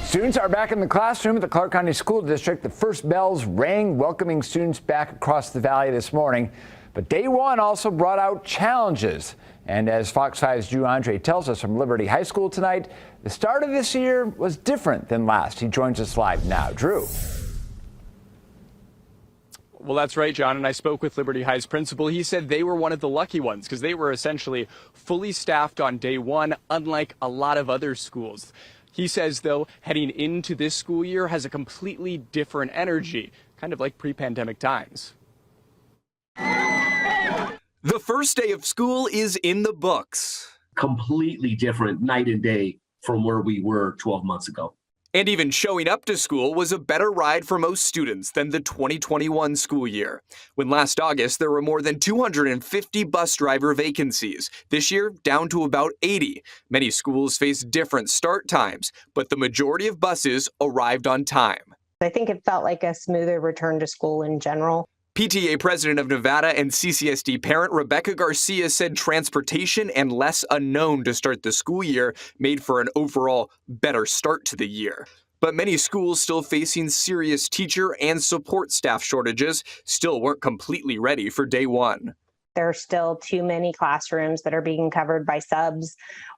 Students are back in the classroom at the Clark County School District. The first bells rang, welcoming students back across the valley this morning. But day one also brought out challenges. And as Fox 5's Drew Andre tells us from Liberty High School tonight, the start of this year was different than last. He joins us live now. Drew. Well, that's right, John. And I spoke with Liberty High's principal. He said they were one of the lucky ones because they were essentially fully staffed on day one, unlike a lot of other schools. He says, though, heading into this school year has a completely different energy, kind of like pre-pandemic times. The first day of school is in the books. Completely different night and day from where we were 12 months ago. And even showing up to school was a better ride for most students than the 2021 school year. When last August there were more than 250 bus driver vacancies. This year, down to about 80. Many schools face different start times, but the majority of buses arrived on time. I think it felt like a smoother return to school in general. PTA President of Nevada and CCSD parent Rebecca Garcia said transportation and less unknown to start the school year made for an overall better start to the year. But many schools still facing serious teacher and support staff shortages still weren't completely ready for day one. There are still too many classrooms that are being covered by subs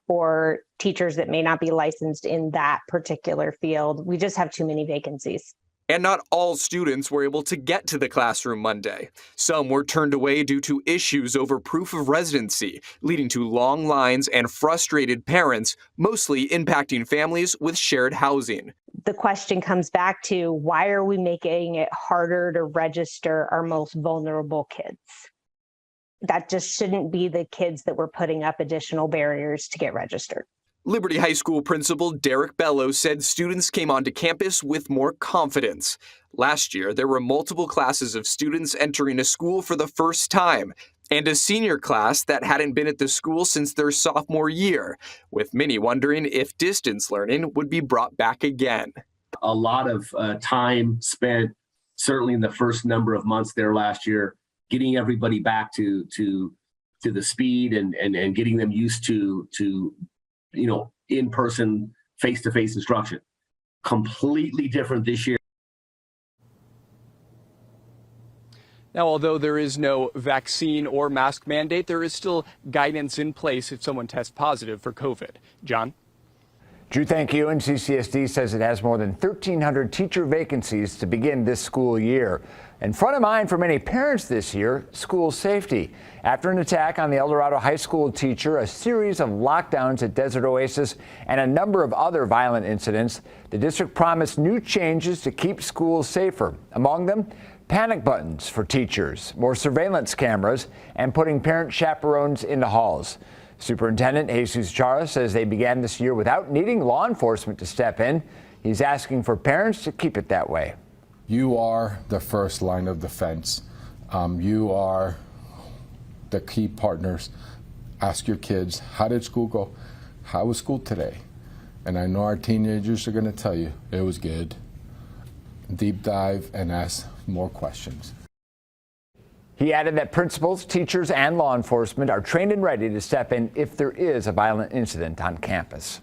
or teachers that may not be licensed in that particular field. We just have too many vacancies. And not all students were able to get to the classroom Monday. Some were turned away due to issues over proof of residency, leading to long lines and frustrated parents, mostly impacting families with shared housing. The question comes back to, why are we making it harder to register our most vulnerable kids? That just shouldn't be the kids that we're putting up additional barriers to get registered. Liberty High School principal Derek Bello said students came onto campus with more confidence. Last year, there were multiple classes of students entering a school for the first time, and a senior class that hadn't been at the school since their sophomore year, with many wondering if distance learning would be brought back again. A lot of time spent, certainly in the first number of months there last year, getting everybody back to the speed and getting them used to in-person, face-to-face instruction. Completely different this year. Now, although there is no vaccine or mask mandate, there is still guidance in place if someone tests positive for COVID. John? Drew, thank you. And CCSD says it has more than 1,300 teacher vacancies to begin this school year. And front of mind for many parents this year, school safety. After an attack on the El Dorado High School teacher, a series of lockdowns at Desert Oasis, and a number of other violent incidents, the district promised new changes to keep schools safer. Among them, panic buttons for teachers, more surveillance cameras, and putting parent chaperones in the halls. Superintendent Jesus Chara says they began this year without needing law enforcement to step in. He's asking for parents to keep it that way. You are the first line of defense. You are the key partners. Ask your kids, how did school go? How was school today? And I know our teenagers are going to tell you it was good. Deep dive and ask more questions. He added that principals, teachers, and law enforcement are trained and ready to step in if there is a violent incident on campus.